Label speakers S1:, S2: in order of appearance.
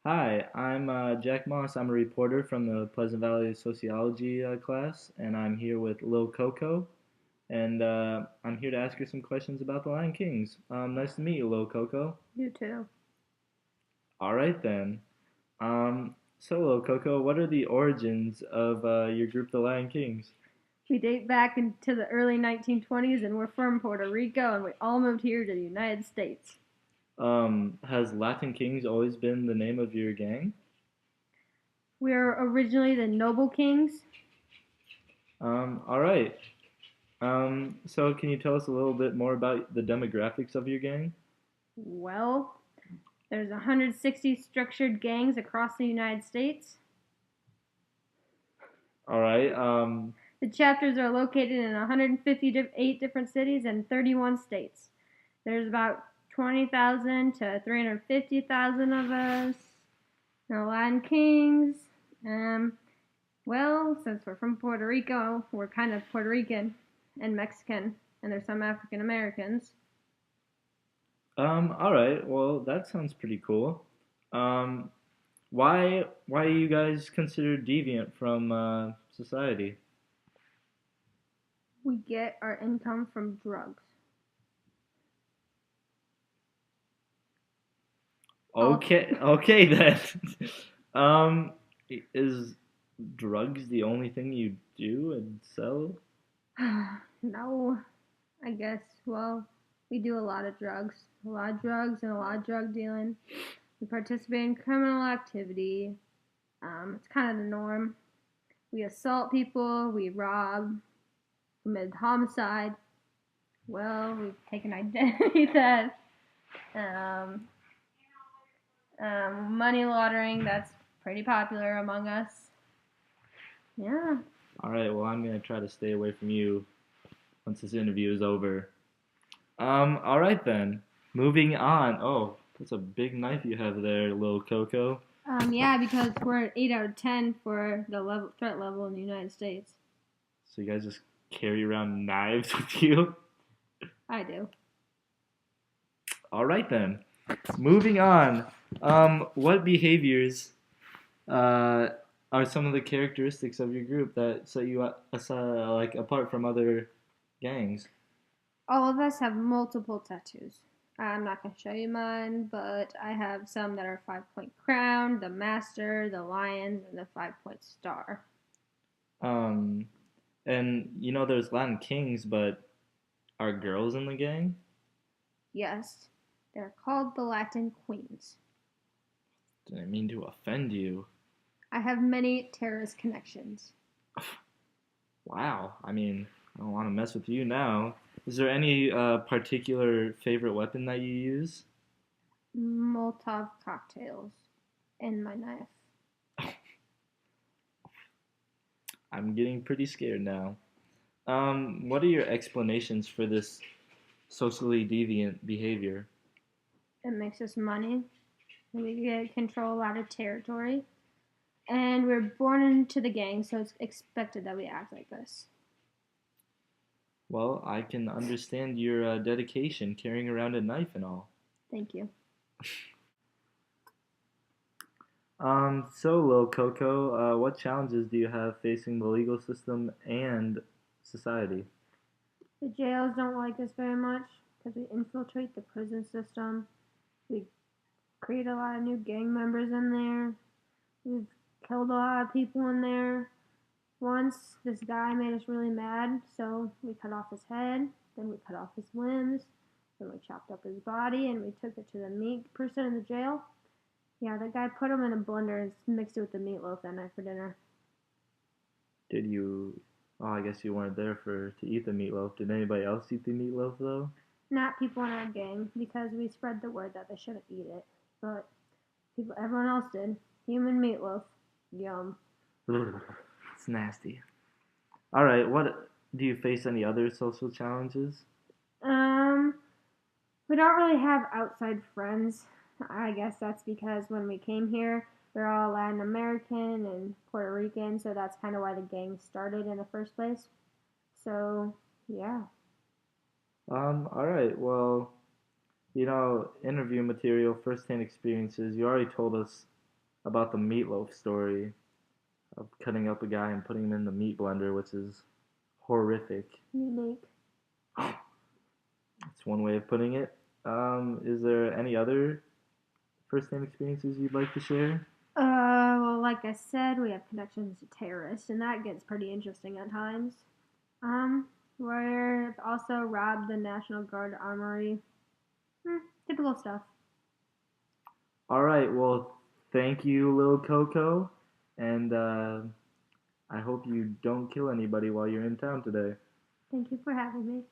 S1: Hi, I'm Jack Moss. I'm a reporter from the Pleasant Valley Sociology class, and I'm here with Lil Coco, and I'm here to ask her some questions about the Lion Kings. Nice to meet you, Lil Coco.
S2: You too.
S1: All right then. So Lil Coco, what are the origins of your group, the Lion Kings?
S2: We date back into the early 1920s and we're from Puerto Rico and we all moved here to the United States.
S1: Has Latin Kings always been the name of your gang?
S2: We are originally the Noble Kings.
S1: All right. So can you tell us a little bit more about the demographics of your gang?
S2: Well, there's 160 structured gangs across the United States.
S1: All right.
S2: The chapters are located in 158 different cities and 31 states. There's about 20,000 to 350,000 of us. The Latin Kings. Um, Well, since we're from Puerto Rico, we're kind of Puerto Rican and Mexican, and there's some African Americans.
S1: All right. Well, that sounds pretty cool. Um, why are you guys considered deviant from society?
S2: We get our income from drugs. All
S1: Okay then. Um, is drugs the only thing you do and sell?
S2: no, I guess. Well, we do a lot of drugs, and a lot of drug dealing. We participate in criminal activity. It's kind of the norm. We assault people. We rob. Commit homicide. Well, we've taken identity theft. Um, money laundering, that's pretty popular among us. Yeah.
S1: All right. Well, I'm gonna try to stay away from you once this interview is over. All right then. Moving on. Oh, that's a big knife you have there, little Coco.
S2: Yeah, because we're at 8 out of 10 for the threat level in the United States.
S1: So you guys just carry around knives with you?
S2: I do.
S1: All right then. Moving on. What behaviors uh, are some of the characteristics of your group that set you like apart from other gangs?
S2: All of us have multiple tattoos. I'm not going to show you mine, but I have some that are 5-point crown, the master, the lions, and the 5-point star.
S1: Um, and you know there's Latin kings, but are girls in the gang?
S2: Yes, they're called the Latin queens.
S1: Didn't mean to offend you.
S2: I have many terrorist connections.
S1: Wow. I mean, I don't want to mess with you now. Is there any particular favorite weapon that you use?
S2: Molotov cocktails and my knife.
S1: I'm getting pretty scared now. What are your explanations for this socially deviant behavior?
S2: It makes us money. We get control a lot of territory. And we're born into the gang, so it's expected that we act like this.
S1: Well, I can understand your dedication carrying around a knife and all.
S2: Thank you.
S1: So Lil Coco, what challenges do you have facing the legal system and society?
S2: The jails don't like us very much because we infiltrate the prison system. We create a lot of new gang members in there. We've killed a lot of people in there. Once, this guy made us really mad, so we cut off his head, then we cut off his limbs, then we chopped up his body, and we took it to the meat person in the jail. Yeah, the guy put him in a blender and mixed it with the meatloaf that night for dinner.
S1: Did you? Oh, I guess you weren't there for to eat the meatloaf. Did anybody else eat the meatloaf though?
S2: Not people in our gang, because we spread the word that they shouldn't eat it. But everyone else did. Human meatloaf. Yum.
S1: It's nasty. All right. What do you face any other social challenges?
S2: Um, we don't really have outside friends. I guess that's because when we came here, we're all Latin American and Puerto Rican, so that's kind of why the gang started in the first place. So, yeah.
S1: All right. Well, interview material, first-hand experiences. You already told us about the meatloaf story of cutting up a guy and putting him in the meat blender, which is horrific.
S2: Unique.
S1: That's one way of putting it. Is there any other first-hand experiences you'd like to share?
S2: Well, like I said, we have connections to terrorists, and that gets pretty interesting at times. We've also robbed the National Guard armory. Typical stuff.
S1: All right. Well, thank you, Lil Coco, and I hope you don't kill anybody while you're in town today.
S2: Thank you for having me.